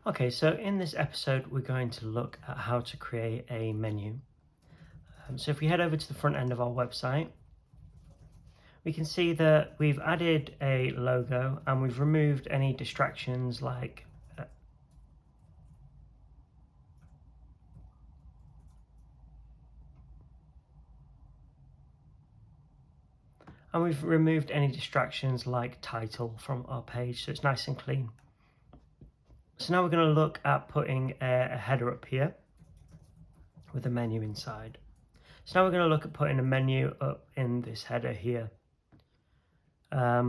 Okay, so in this episode, we're going to look at how to create a menu. So if we head over to the front end of our website, we can see that we've added a logo and we've removed any distractions like title from our page, so it's nice and clean. So now we're going to look at putting a header up here with a menu inside. So now we're going to look at putting a menu up in this header here. Let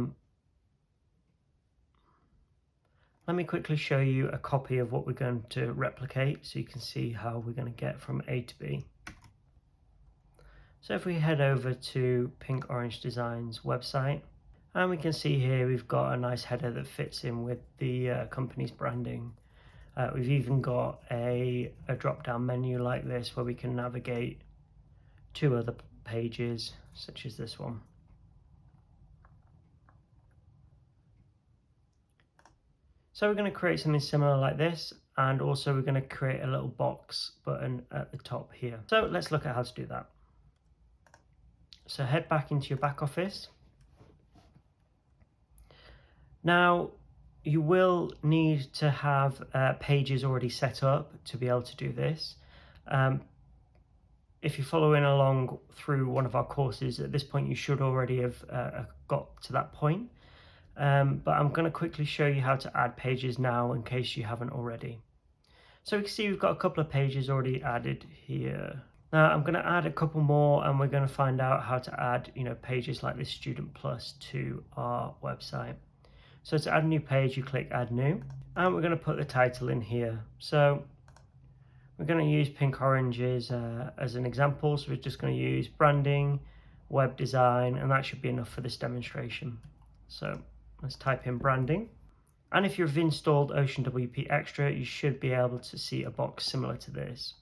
me quickly show you a copy of what we're going to replicate so you can see how we're going to get from A to B. So if we head over to Pink Orange Design's website, and we can see here we've got a nice header that fits in with the company's branding. We've even got a drop-down menu like this where we can navigate to other pages such as this one. So we're going to create something similar like this, and also we're going to create a little box button at the top here. So let's look at how to do that. So head back into your back office. Now you will need to have pages already set up to be able to do this. If you're following along through one of our courses, at this point you should already have got to that point. But I'm going to quickly show you how to add pages now in case you haven't already. So we can see we've got a couple of pages already added here. Now I'm going to add a couple more, and we're going to find out how to add pages like this Student Plus to our website. So to add a new page, you click Add New, and we're going to put the title in here. So we're going to use Pink Oranges as an example. So we're just going to use branding, web design, and that should be enough for this demonstration. So let's type in branding. And if you've installed OceanWP Extra, you should be able to see a box similar to this.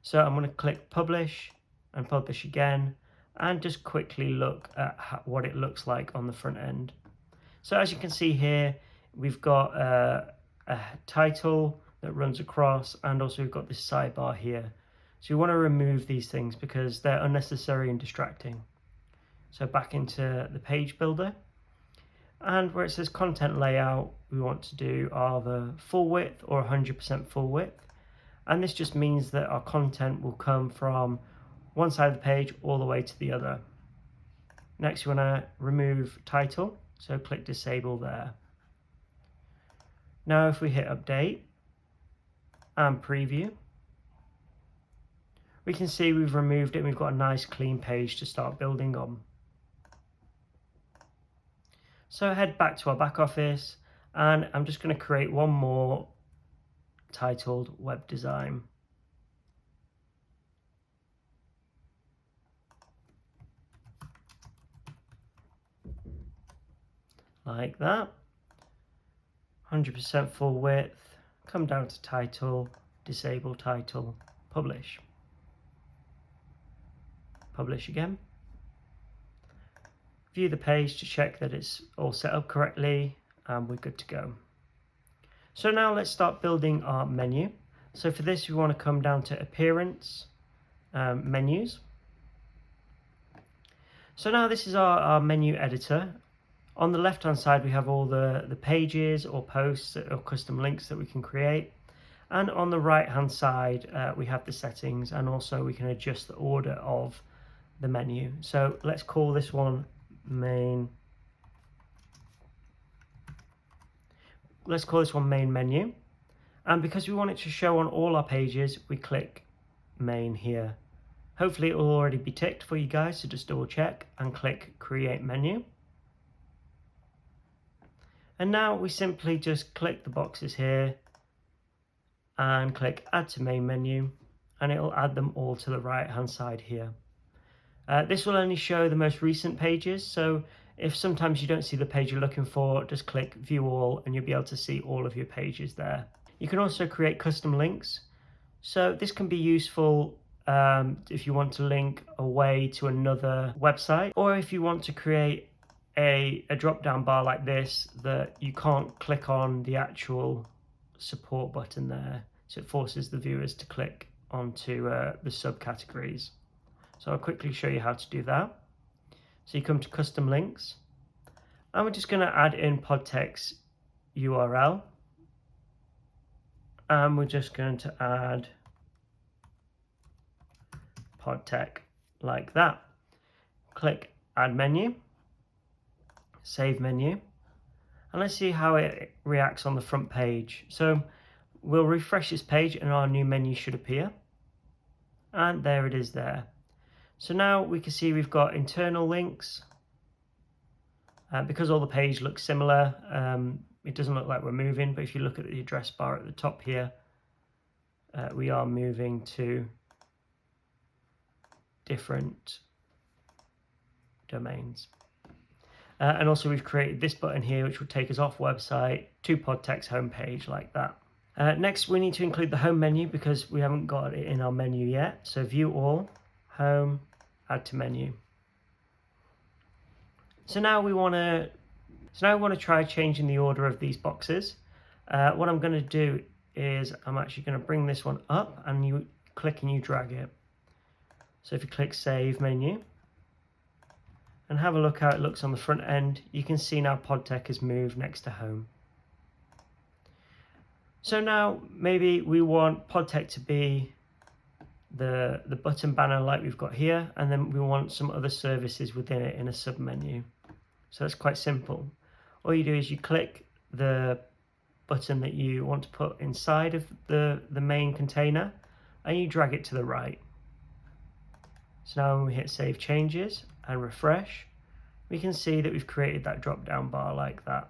So I'm going to click Publish and Publish again, and just quickly look at what it looks like on the front end. So as you can see here, we've got a title that runs across, and also we've got this sidebar here. So you want to remove these things because they're unnecessary and distracting. So back into the page builder, and where it says content layout, we want to do either full width or 100% full width. And this just means that our content will come from one side of the page all the way to the other. Next, you want to remove title, so click disable there. Now if we hit update and preview, we can see we've removed it and we've got a nice clean page to start building on. So head back to our back office, and I'm just going to create one more titled Web Design. Like that. 100% full width, come down to title, disable title, publish. Publish again. View the page to check that it's all set up correctly, and we're good to go. So now let's start building our menu. So for this, we want to come down to Appearance, Menus. So now this is our menu editor. On the left hand side, we have all the pages or posts or custom links that we can create. And on the right hand side, we have the settings, and also we can adjust the order of the menu. So let's call this one main. Let's call this one main menu. And because we want it to show on all our pages, we click main here. Hopefully it will already be ticked for you guys, so just double check and click create menu. And now we simply just click the boxes here and click add to main menu, and it will add them all to the right hand side here. This will only show the most recent pages, so if sometimes you don't see the page you're looking for, just click view all and you'll be able to see all of your pages there. You can also create custom links. So this can be useful if you want to link away to another website, or if you want to create a drop down bar like this that you can't click on the actual support button there, so it forces the viewers to click onto the subcategories. So I'll quickly show you how to do that. So you come to custom links, and we're just going to add in PODTech's URL, and we're just going to add PODTech like that. Click add menu, save menu, and let's see how it reacts on the front page. So we'll refresh this page and our new menu should appear, and there it is there. So now we can see we've got internal links. Because all the page looks similar, it doesn't look like we're moving, but if you look at the address bar at the top here, we are moving to different domains. And also we've created this button here, which will take us off website to PODTech's homepage like that. Next, we need to include the home menu because we haven't got it in our menu yet. So view all, home, add to menu. So now we want to try changing the order of these boxes. What I'm going to do is I'm actually going to bring this one up, and you click and you drag it. So if you click save menu and have a look how it looks on the front end, you can see now PODTech has moved next to home. So now maybe we want PODTech to be the button banner like we've got here, and then we want some other services within it in a sub menu. So that's quite simple. All you do is you click the button that you want to put inside of the main container, and you drag it to the right. So now when we hit save changes and refresh, we can see that we've created that drop down bar like that.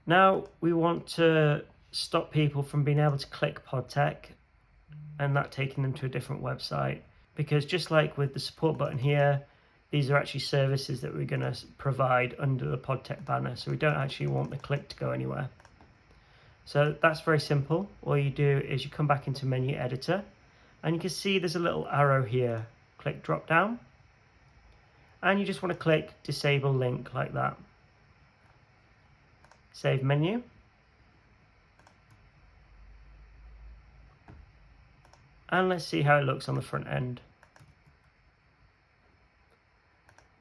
Now we want to stop people from being able to click PODTech and that taking them to a different website, because just like with the support button here, these are actually services that we're going to provide under the PODTech banner, so we don't actually want the click to go anywhere. So that's very simple. All you do is you come back into menu editor, and you can see there's a little arrow here. Click drop down, and you just want to click disable link like that. Save menu. And let's see how it looks on the front end.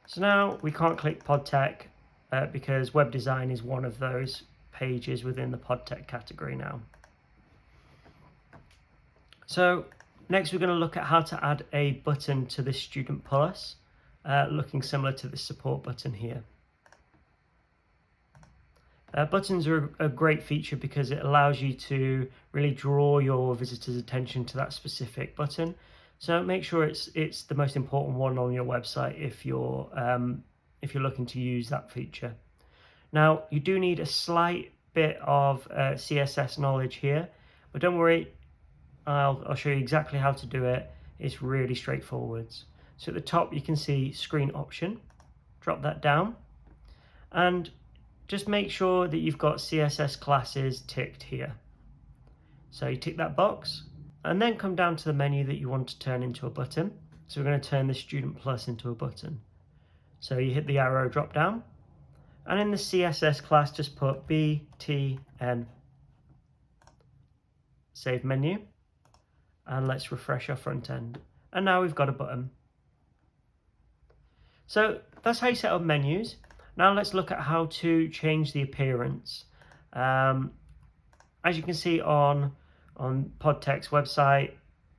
So now we can't click PODTech because web design is one of those pages within the PODTech category now. So next we're going to look at how to add a button to this Student Plus, looking similar to the support button here. Buttons are a great feature because it allows you to really draw your visitors' attention to that specific button. So make sure it's the most important one on your website if you're looking to use that feature. Now you do need a slight bit of CSS knowledge here, but don't worry, I'll show you exactly how to do it. It's really straightforward. So at the top you can see screen option, drop that down, and just make sure that you've got CSS classes ticked here. So you tick that box, and then come down to the menu that you want to turn into a button. So we're going to turn the Student Plus into a button. So you hit the arrow drop down, and in the CSS class just put BTN. Save menu, and let's refresh our front end. And now we've got a button. So that's how you set up menus. Now let's look at how to change the appearance. As you can see on PODTech's website,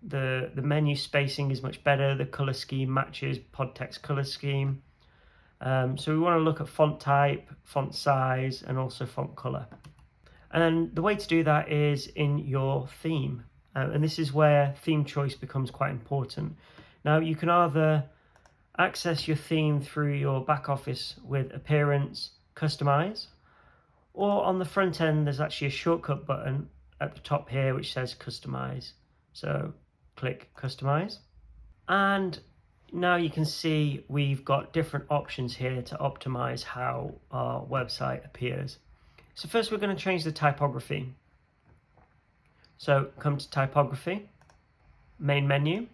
the menu spacing is much better. The color scheme matches PODTech's color scheme. So we want to look at font type, font size, and also font color. And the way to do that is in your theme. And this is where theme choice becomes quite important. Now you can either access your theme through your back office with appearance, customize, or on the front end there's actually a shortcut button at the top here which says customize. So click customize, and now you can see we've got different options here to optimize how our website appears. So first we're going to change the typography. So come to typography, main menu,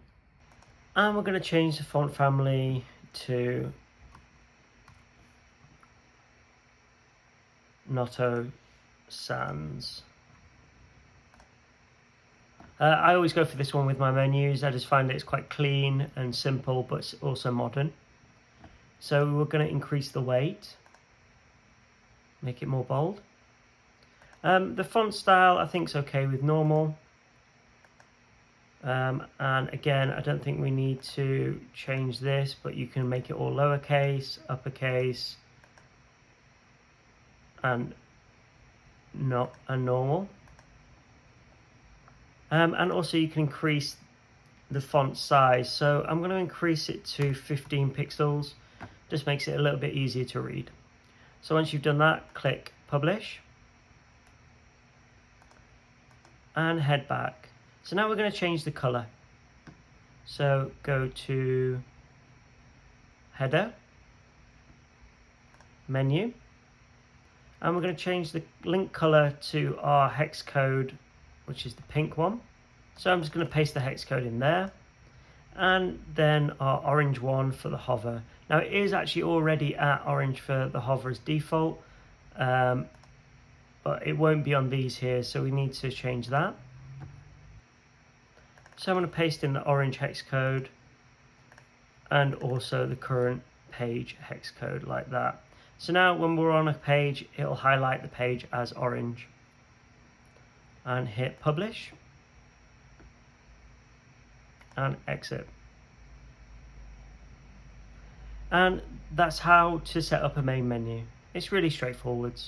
and we're going to change the font family to Noto Sans. I always go for this one with my menus. I just find it's quite clean and simple, but it's also modern. So we're going to increase the weight, make it more bold. The font style I think is okay with normal. And again, I don't think we need to change this, but you can make it all lowercase, uppercase, and normal. And also you can increase the font size. So I'm going to increase it to 15 pixels. Just makes it a little bit easier to read. So once you've done that, click Publish and head back. So now we're going to change the color. So go to Header, Menu, and we're going to change the link color to our hex code, which is the pink one. So I'm just going to paste the hex code in there, and then our orange one for the hover. Now it is actually already at orange for the hover as default, but it won't be on these here, so we need to change that. So I'm going to paste in the orange hex code and also the current page hex code like that. So now when we're on a page, it'll highlight the page as orange. And hit Publish and exit. And that's how to set up a main menu. It's really straightforward.